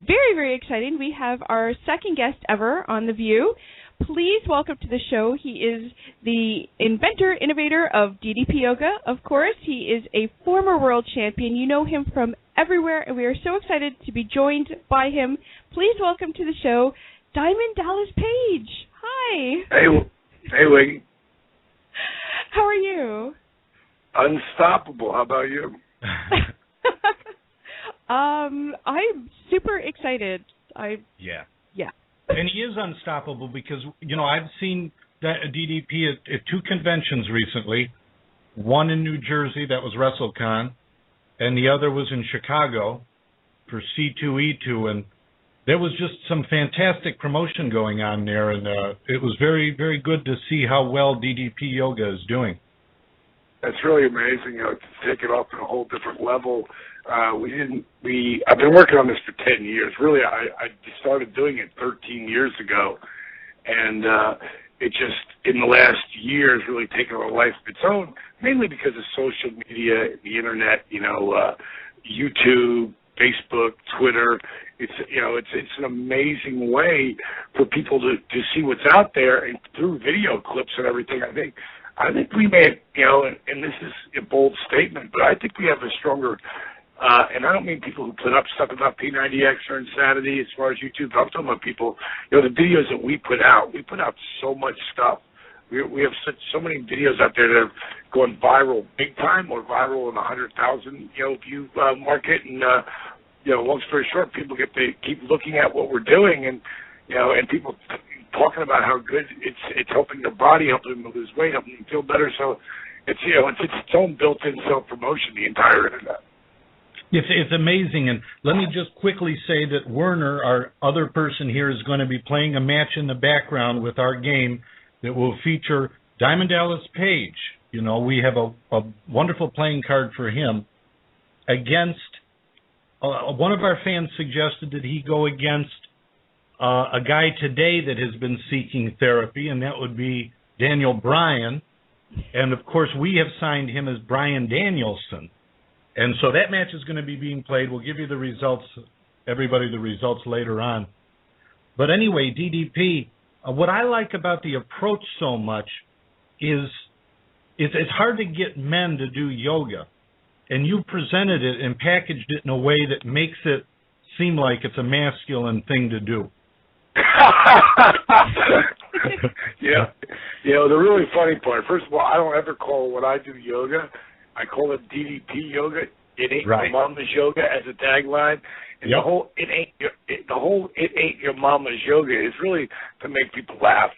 very, very exciting. We have our second guest ever on The View. Please welcome to the show. He is the inventor, innovator of DDP Yoga, of course. He is a former world champion. You know him from everywhere, and we are so excited to be joined by him. Please welcome to the show, Diamond Dallas Page. Hi. Hey, Wiggy. How are you? Unstoppable. How about you? I'm super excited. Yeah. Yeah. And he is unstoppable because, I've seen that DDP at two conventions recently, one in New Jersey, that was WrestleCon, and the other was in Chicago for C2E2, and there was just some fantastic promotion going on there, and it was very, very good to see how well DDP Yoga is doing. That's really amazing, to take it up to a whole different level. I've been working on this for 10 years. Really, I started doing it 13 years ago, and it just, in the last year, has really taken on a life of its own, mainly because of social media, the internet, YouTube, Facebook, Twitter. It's an amazing way for people to see what's out there, and through video clips and everything. I think we may, and this is a bold statement, but I think we have a stronger, and I don't mean people who put up stuff about P90X or Insanity as far as YouTube, but I'm talking about people, the videos that we put out so much stuff. We have so many videos out there that have gone viral big time, or viral in 100,000, view market, and, long story short, people keep looking at what we're doing, and people talking about how good it's helping their body, helping them lose weight, helping them feel better. So it's its own built-in self-promotion, the entire internet. It's amazing, and let me just quickly say that Werner, our other person here, is going to be playing a match in the background with our game that will feature Diamond Dallas Page. We have a wonderful playing card for him against, one of our fans suggested that he go against a guy today that has been seeking therapy, and that would be Daniel Bryan. And, of course, we have signed him as Bryan Danielson. And so that match is going to be being played. We'll give you the results, everybody, the results later on. But anyway, DDP, what I like about the approach so much is it's hard to get men to do yoga. And you presented it and packaged it in a way that makes it seem like it's a masculine thing to do. Yeah. The really funny part, first of all, I don't ever call what I do yoga. I call it DDP yoga. It ain't your mama's yoga as a tagline. And the whole it ain't your mama's yoga is really to make people laugh,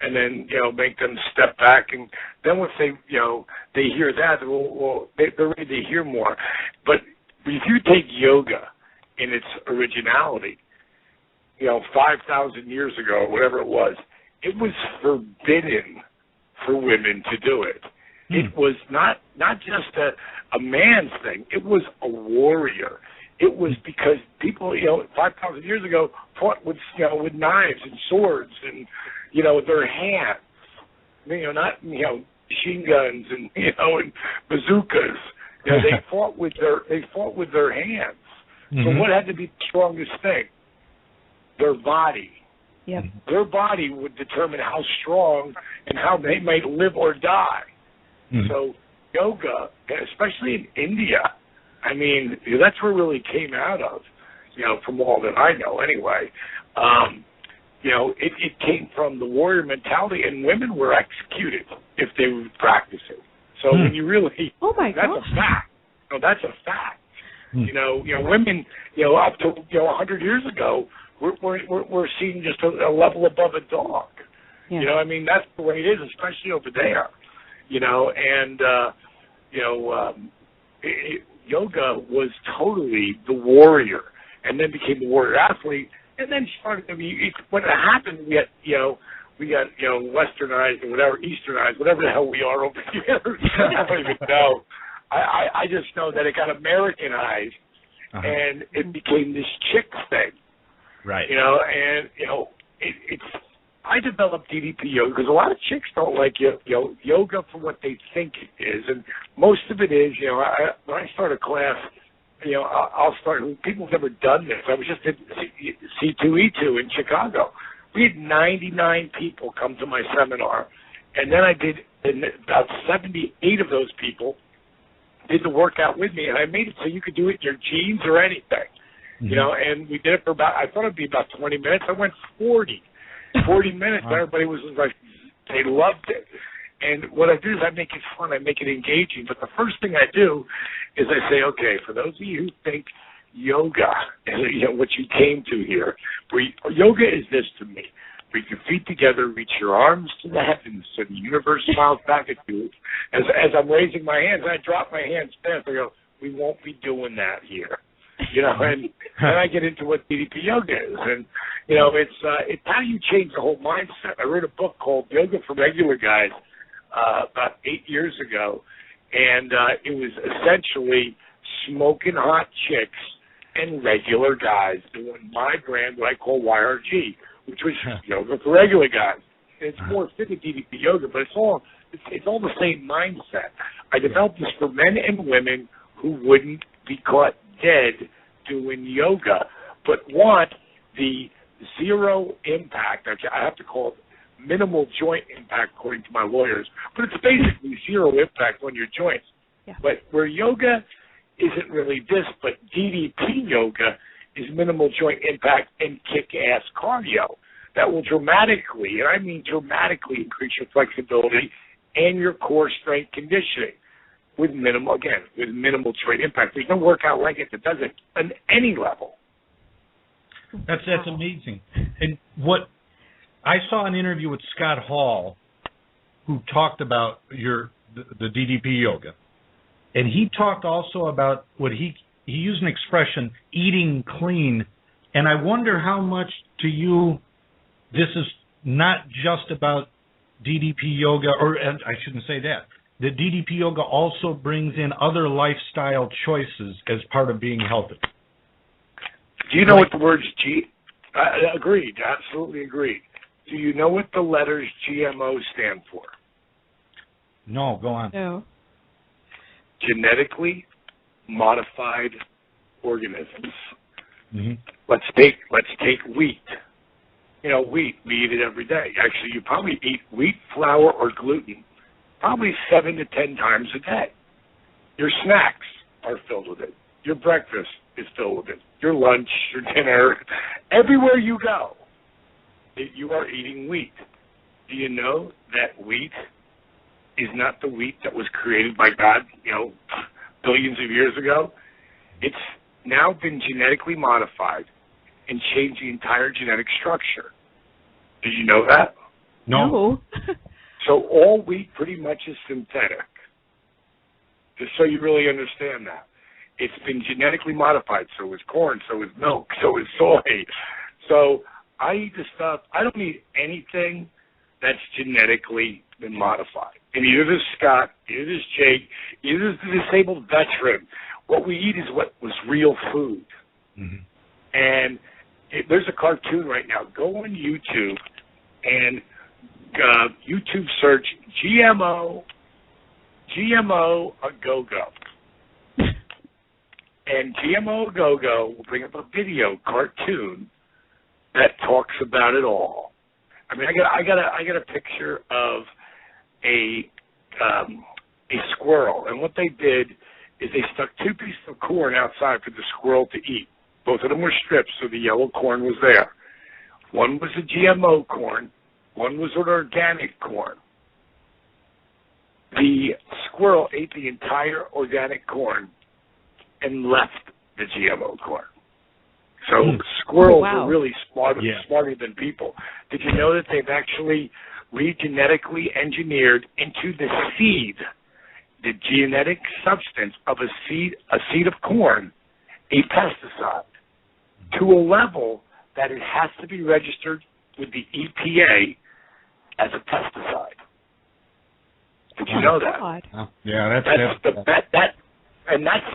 and then make them step back, and then once they hear that, they're ready to hear more. But if you take yoga in its originality, 5,000 years ago, whatever it was forbidden for women to do it. It was not just a man's thing. It was a warrior. It was because people, 5,000 years ago, fought with knives and swords and, their hands. Not machine guns and and bazookas. They fought with their hands. Mm-hmm. So what had to be the strongest thing? Their body. Yep. Their body would determine how strong and how they might live or die. Mm-hmm. So yoga, especially in India, that's where it really came out of, from all that I know anyway. It came from the warrior mentality, and women were executed if they would practice it. So when you really, that's a fact. No, that's a fact. Women, up to 100 years ago, we're seen just a level above a dog. Yeah. That's the way it is, especially over there. Yoga was totally the warrior, and then became the warrior athlete, and then started. When it happened, we got westernized or whatever, easternized, whatever the hell we are over here. I don't even know. I just know that it got Americanized, and it became this chick thing. Right. I developed DDP yoga because a lot of chicks don't like yoga for what they think it is, and most of it is, when I start a class, I'll start. People have never done this. I was just, C2E2 in Chicago. We had 99 people come to my seminar, and then and about 78 of those people did the workout with me, and I made it so you could do it in your jeans or anything. You know, and we did it for I thought it'd be about 20 minutes. I went 40 minutes. Wow. Everybody was like, they loved it. And what I do is I make it fun. I make it engaging. But the first thing I do is I say, okay, for those of you who think yoga is what you came to here, yoga is this to me. Bring your feet together, reach your arms to the heavens, so the universe smiles back at you. As I'm raising my hands, I drop my hands fast. I go, we won't be doing that here. And then I get into what DDP yoga is, and it's how you change the whole mindset. I wrote a book called Yoga for Regular Guys about 8 years ago, and it was essentially smoking hot chicks and regular guys doing my brand, what I call YRG, which was yoga for regular guys. And it's more fitted DDP yoga, but it's all the same mindset. I developed this for men and women who wouldn't be caught dead doing yoga, but want the zero impact. I have to call it minimal joint impact according to my lawyers, but it's basically zero impact on your joints. Yeah. But where yoga isn't really this, but DDP yoga is minimal joint impact and kick-ass cardio that will dramatically, and I mean dramatically, increase your flexibility and your core strength conditioning with minimal joint impact. There's no workout like it that does it on any level. That's amazing. And what I saw an interview with Scott Hall, who talked about the DDP yoga, and he talked also about what he used an expression, eating clean, and I wonder how much to you this is not just about DDP yoga, and I shouldn't say that. The DDP yoga also brings in other lifestyle choices as part of being healthy. Do you know what the words agreed, absolutely agreed. Do you know what the letters GMO stand for? No, go on. No. Genetically modified organisms. Mm-hmm. Let's take wheat. Wheat, we eat it every day. Actually, you probably eat wheat, flour, or gluten probably 7 to 10 times a day. Your snacks are filled with it. Your breakfast is filled with it. Your lunch, your dinner, everywhere you go, you are eating wheat. Do you know that wheat is not the wheat that was created by God, billions of years ago? It's now been genetically modified and changed the entire genetic structure. Did you know that? No. So all wheat pretty much is synthetic. Just so you really understand that. It's been genetically modified. So is corn, so is milk, so is soy. So I eat the stuff. I don't eat anything that's genetically been modified. And either this Scott, either this Jake, either this disabled veteran, what we eat is what was real food. Mm-hmm. And there's a cartoon right now. Go on YouTube and YouTube search GMO a go-go. And GMO a go-go will bring up a video cartoon that talks about it all. I mean, I got a picture of a squirrel, and what they did is they stuck 2 pieces of corn outside for the squirrel to eat. Both of them were strips, so the yellow corn was there. One was a GMO corn, one was an organic corn. The squirrel ate the entire organic corn and left the GMO corn. So squirrels are really smarter than people. Did you know that they've actually genetically engineered into the seed, the genetic substance of a seed of corn, a pesticide, to a level that it has to be registered with the EPA as a pesticide. Did you know that? Oh, yeah, that's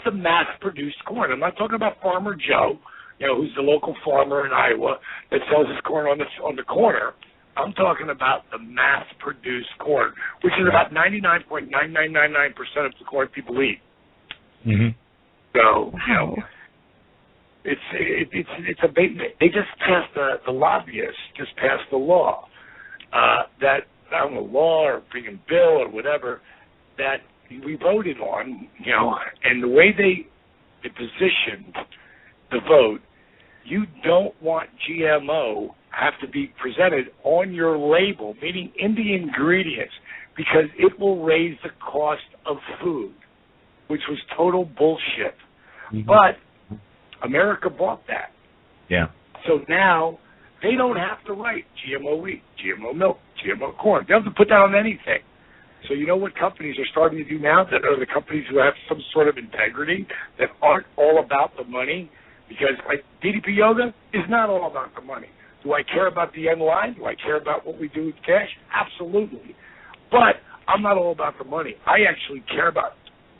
the mass-produced corn. I'm not talking about Farmer Joe, who's the local farmer in Iowa that sells his corn on the corner. I'm talking about the mass-produced corn, which is about 99.9999% of the corn people eat. Mm-hmm. So, They just passed the lobbyists just passed the law that I don't know law or freaking bill or whatever that we voted on, and the way they positioned the vote, you don't want GMO have to be presented on your label, meaning in the ingredients, because it will raise the cost of food, which was total bullshit. Mm-hmm. But America bought that. Yeah. So now they don't have to write GMO wheat, GMO milk, GMO corn. They don't have to put that on anything. So you know what companies are starting to do now that are the companies who have some sort of integrity that aren't all about the money? Because like DDP Yoga is not all about the money. Do I care about the end line? Do I care about what we do with cash? Absolutely. But I'm not all about the money. I actually care about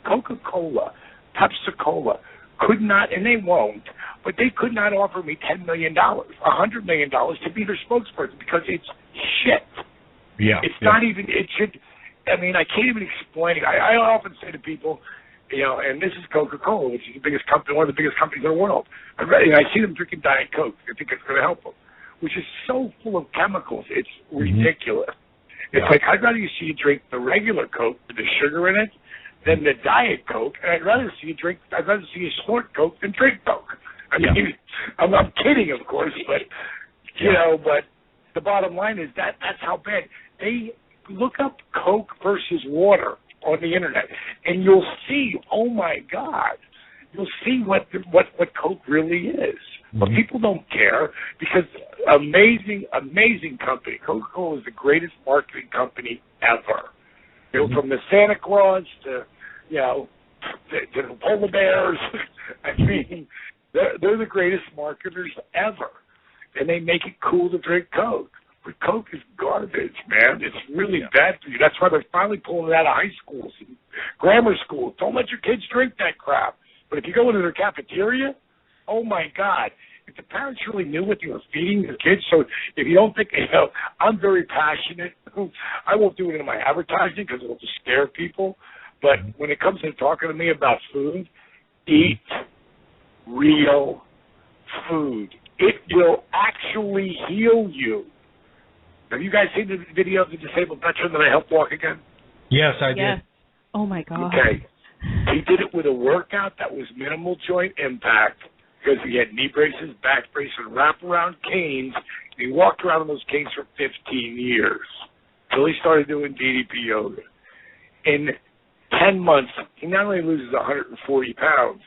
Coca-Cola, Pepsi-Cola could not, and they won't, but they could not offer me $10 million, $100 million to be their spokesperson because it's shit. Yeah. It's not even, it should, I mean, I can't even explain it. I often say to people, and this is Coca-Cola, which is the biggest company, one of the biggest companies in the world. I see them drinking Diet Coke. I think it's going to help them, which is so full of chemicals. It's ridiculous. It's like, I'd rather you see you drink the regular Coke with the sugar in it than the Diet Coke, and I'd rather see you snort Coke than drink Coke. I mean, I'm kidding, of course, but, but the bottom line is that's how bad. They look up Coke versus water on the internet, and you'll see, oh my God, you'll see what Coke really is. But people don't care because amazing company. Coca-Cola is the greatest marketing company ever. From the Santa Claus to the polar bears. I mean, they're the greatest marketers ever, and they make it cool to drink Coke. But Coke is garbage, man. It's really bad for you. That's why they're finally pulling it out of high schools and grammar schools. Don't let your kids drink that crap. But if you go into their cafeteria, oh my God. If the parents really knew what they were feeding their kids, so if you don't think, I'm very passionate. I won't do it in my advertising because it'll just scare people. But when it comes to talking to me about food, eat real food. It will actually heal you. Have you guys seen the video of the disabled veteran that I helped walk again? Yes, I did. Oh, my God. Okay. He did it with a workout that was minimal joint impact because he had knee braces, back braces, and wraparound canes. And he walked around on those canes for 15 years until he started doing DDP yoga. In 10 months, he not only loses 140 pounds,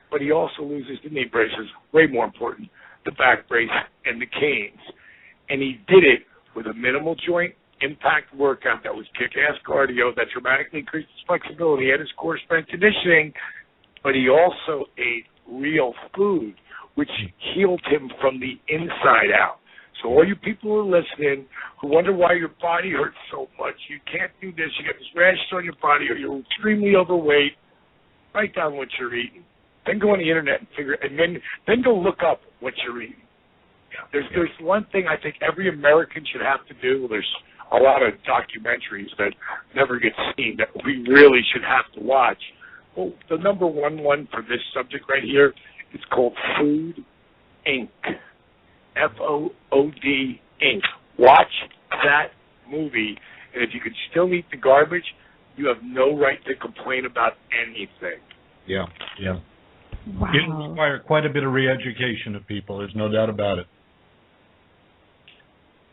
but he also loses the knee braces, way more important, the back brace and the canes. And he did it with a minimal joint impact workout that was kick-ass cardio that dramatically increased his flexibility and his core strength conditioning, but he also ate real food, which healed him from the inside out. So all you people who are listening who wonder why your body hurts so much, you can't do this, you got this rash on your body, or you're extremely overweight, write down what you're eating. Then go on the internet and figure, and then go look up what you're eating. There's one thing I think every American should have to do. There's a lot of documentaries that never get seen that we really should have to watch. Well, the number one for this subject right here is called Food Inc. F-O-O-D Inc. Watch that movie, and if you can still eat the garbage, you have no right to complain about anything. Yeah. Wow. It inspired quite a bit of re-education of people. There's no doubt about it.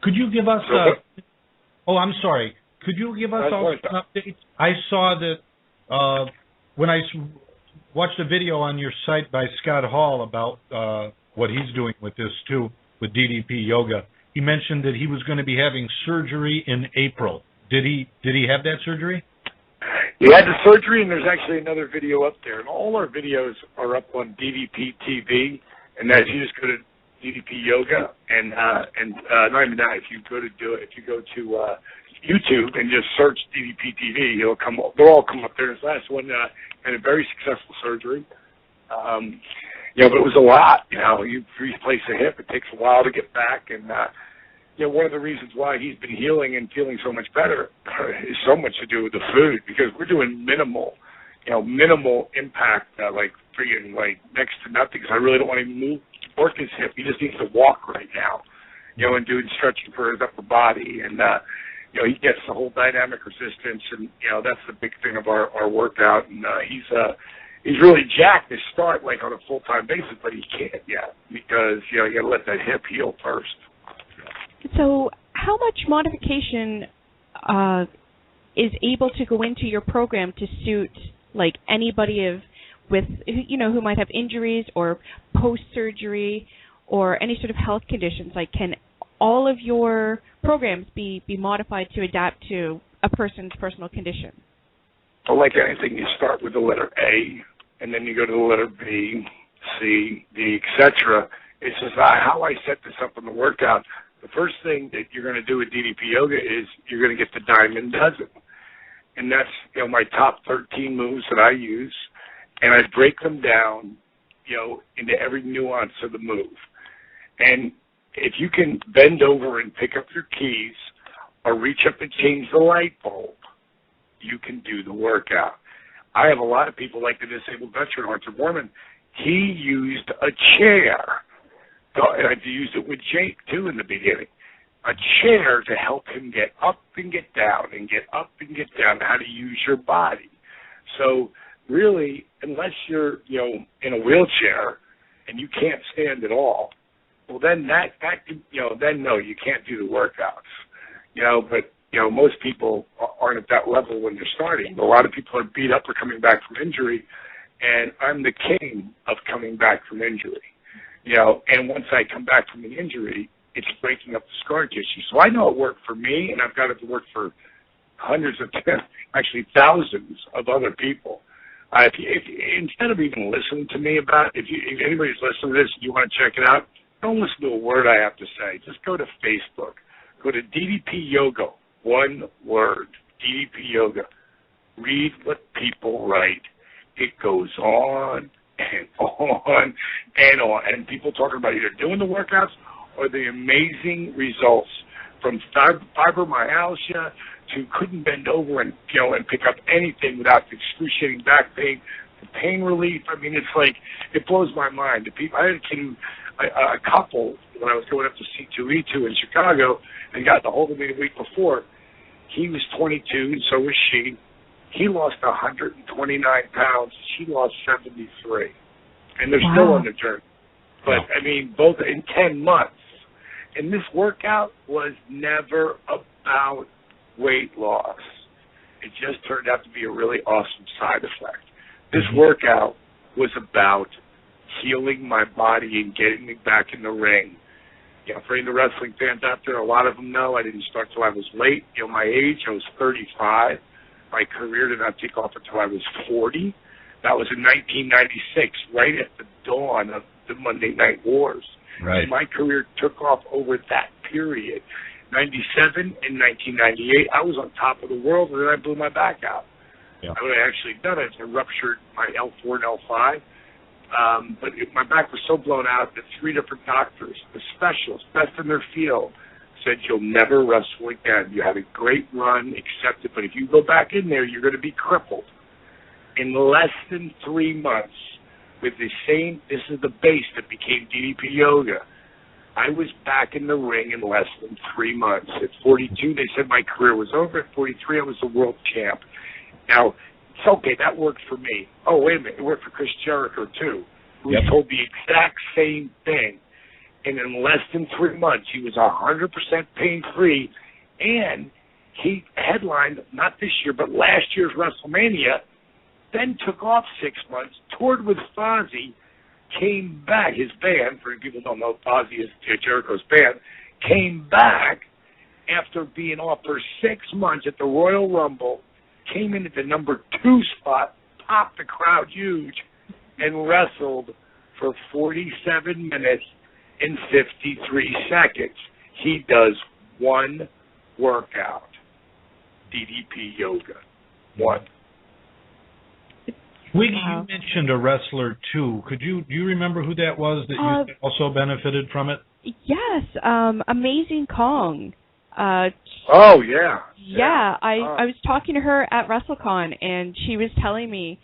Could you give us I'm sorry. Could you give us also an update? I saw that when I watched a video on your site by Scott Hall about what he's doing with this, too, with DDP Yoga. He mentioned that he was going to be having surgery in April. Did he have that surgery? He had the surgery, and there's actually another video up there. And all our videos are up on DDP TV, and that you just go to DDP Yoga, and not even that. If you go to YouTube and just search DDP TV, they'll all come up there. This last one had a very successful surgery. But it was a lot. You replace a hip, it takes a while to get back, and one of the reasons why he's been healing and feeling so much better is so much to do with the food, because we're doing minimal impact, like freaking like next to nothing because I really don't want to work his hip. He just needs to walk right now, and doing stretching for his upper body, and he gets the whole dynamic resistance, and that's the big thing of our workout, and he's really jacked to start like on a full-time basis, but he can't yet because you got to let that hip heal first. So how much modification is able to go into your program to suit like anybody with who might have injuries or post-surgery or any sort of health conditions? Like, can all of your programs be modified to adapt to a person's personal condition? Well, like anything, you start with the letter A, and then you go to the letter B, C, D, etc. It's just how I set this up in the workout. The first thing that you're going to do with DDP Yoga is you're going to get the Diamond Dozen. And that's, my top 13 moves that I use. And I break them down, into every nuance of the move. And if you can bend over and pick up your keys or reach up and change the light bulb, you can do the workout. I have a lot of people like the disabled veteran, Arthur Borman. He used a chair. And I used it with Jake, too, in the beginning. A chair to help him get up and get down and get up and get down, how to use your body. So really, unless you're, in a wheelchair and you can't stand at all, well, then no, you can't do the workouts. But, most people aren't at that level when they're starting. A lot of people are beat up or coming back from injury, and I'm the king of coming back from injury. And once I come back from the injury, it's breaking up the scar tissue. So I know it worked for me, and I've got it to work for hundreds of, actually thousands of other people. If instead of even listening to me about it, if anybody's listening to this and you want to check it out, don't listen to a word I have to say. Just go to Facebook. Go to DDP Yoga, one word, DDP Yoga. Read what people write. It goes on and on and on. And people talking about either doing the workouts or the amazing results from fibromyalgia to couldn't bend over and pick up anything without excruciating back pain, pain relief. I mean, it's like, it blows my mind. The people, I had a kid a couple when I was going up to C2E2 in Chicago and got a hold of me the week before. He was 22 and so was she. He lost 129 pounds. She lost 73. And they're still on the journey. But, I mean, both in 10 months. And this workout was never about weight loss. It just turned out to be a really awesome side effect. This workout was about healing my body and getting me back in the ring. For any of the wrestling fans out there, a lot of them know I didn't start till I was late. My age, I was 35. My career did not take off until I was 40. That was in 1996, right at the dawn of the Monday Night Wars. Right. And my career took off over that period. 97 and 1998, I was on top of the world, and then I blew my back out. Yeah. I would have actually done it. I ruptured my L4 and L5. But my back was so blown out that 3 different doctors, the specialists, best in their field, said you'll never wrestle again. You had a great run, accepted, but if you go back in there, you're going to be crippled. In less than 3 months, with the same, this is the base that became DDP Yoga, I was back in the ring in less than 3 months. At 42, they said my career was over. At 43, I was the world champ. Now, it's okay, that worked for me. Oh, wait a minute, it worked for Chris Jericho, too, who was told the exact same thing. And in less than 3 months, he was 100% pain-free, and he headlined, not this year, but last year's WrestleMania, then took off 6 months, toured with Fozzy, came back, his band, for people who don't know, Fozzy is Jericho's band, came back after being off for 6 months at the Royal Rumble, came in at the number 2 spot, popped the crowd huge, and wrestled for 47 minutes and 53 seconds. He does one workout, DDP Yoga. One. Wiggy, you mentioned a wrestler, too. Do you remember who that was that you also benefited from it? Yes, Amazing Kong. Oh, yeah. Yeah, I was talking to her at WrestleCon, and she was telling me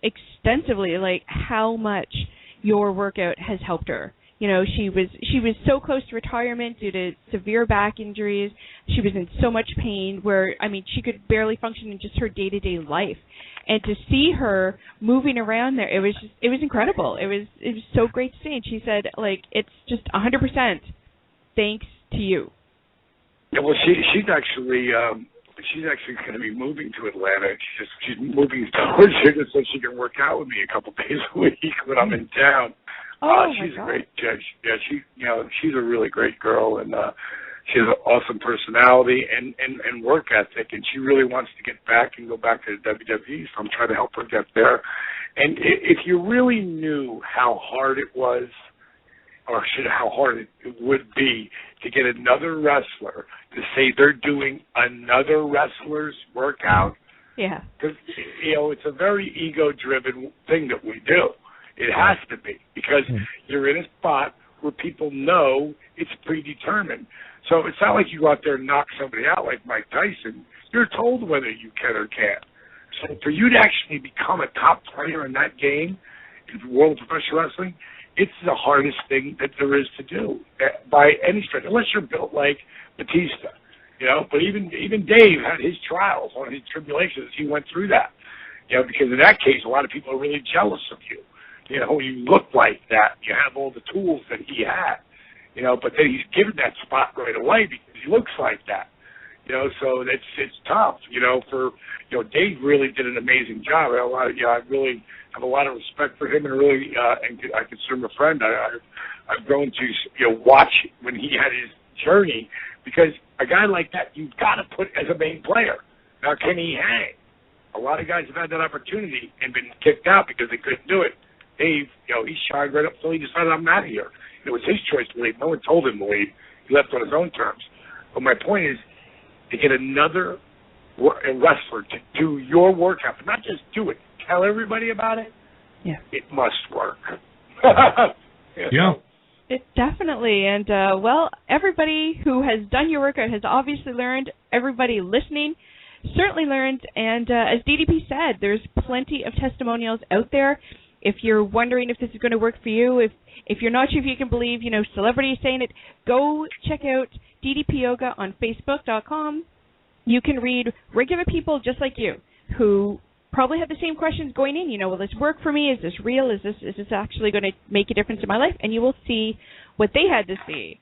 extensively, like, how much your workout has helped her. You know, she was so close to retirement due to severe back injuries. She was in so much pain where, I mean, she could barely function in just her day-to-day life. And to see her moving around there, it was incredible. It was so great to see. And she said, like, it's just 100% thanks to you. Yeah, well, she's actually going to be moving to Atlanta. She's moving towards here just so she can work out with me a couple days a week when I'm in town. She's a great judge. Yeah, she's a really great girl, and she has an awesome personality and work ethic, and she really wants to get back and go back to the WWE, so I'm trying to help her get there. And if you really knew how hard it was, or how hard it would be to get another wrestler to say they're doing another wrestler's workout, yeah, because it's a very ego-driven thing that we do. It has to be, because you're in a spot where people know it's predetermined. So it's not like you go out there and knock somebody out like Mike Tyson. You're told whether you can or can't. So for you to actually become a top player in that game, in the world of professional wrestling, it's the hardest thing that there is to do by any stretch, unless you're built like Batista. But even Dave had his trials, on his tribulations. He went through that. Because in that case, a lot of people are really jealous of you. You look like that. You have all the tools that he had. But then he's given that spot right away because he looks like that. So it's tough. Dave really did an amazing job. I really have a lot of respect for him, and really, and I consider him a friend. I've grown to watch when he had his journey, because a guy like that you've got to put as a main player. Now, can he hang? A lot of guys have had that opportunity and been kicked out because they couldn't do it. Dave, he shied right up until he decided, I'm out of here. It was his choice to leave. No one told him to leave. He left on his own terms. But my point is, to get another wrestler to do your workout, but not just do it, tell everybody about it. Yeah, it must work. Yeah, it definitely. And everybody who has done your workout has obviously learned. Everybody listening certainly learned. And as DDP said, there's plenty of testimonials out there. If you're wondering if this is going to work for you, if you're not sure if you can believe, celebrities saying it, go check out DDP Yoga on Facebook.com. You can read regular people just like you who probably have the same questions going in. Will this work for me? Is this real? Is this actually going to make a difference in my life? And you will see what they had to see,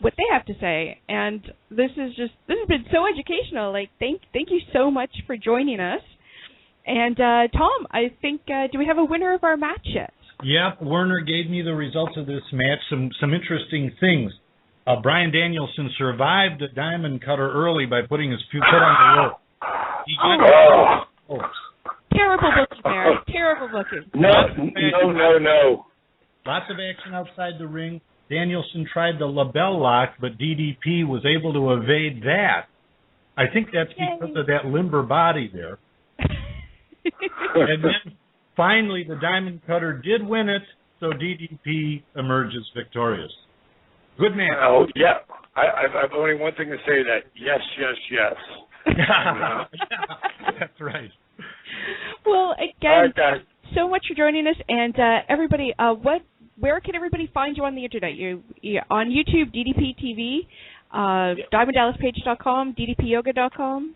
what they have to say. And this has been so educational. Like, thank you so much for joining us. And Tom, I think, do we have a winner of our match yet? Yeah, Werner gave me the results of this match. Some interesting things. Brian Danielson survived the diamond cutter early by putting his foot on the rope. He got terrible booking there. Terrible booking. No. Lots of action outside the ring. Danielson tried the label lock, but DDP was able to evade that. I think that's because of that limber body there. And then finally, the diamond cutter did win it, so DDP emerges victorious. Good man. Oh, yeah. I've only one thing to say that. Yes, yes, yes. That's right. Well, again, so much for joining us. And everybody, where can everybody find you on the internet? You're on YouTube, DDP TV, DiamondDallasPage.com, DDPYoga.com.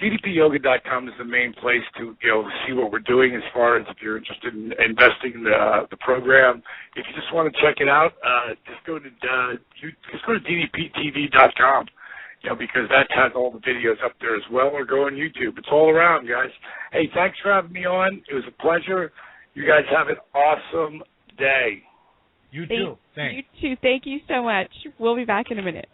DDPYoga.com is the main place to see what we're doing as far as if you're interested in investing in the program. If you just want to check it out, just go to DDPTV.com, because that has all the videos up there as well, or go on YouTube. It's all around, guys. Hey, thanks for having me on. It was a pleasure. You guys have an awesome day. You too. Thanks. You too. Thank you so much. We'll be back in a minute.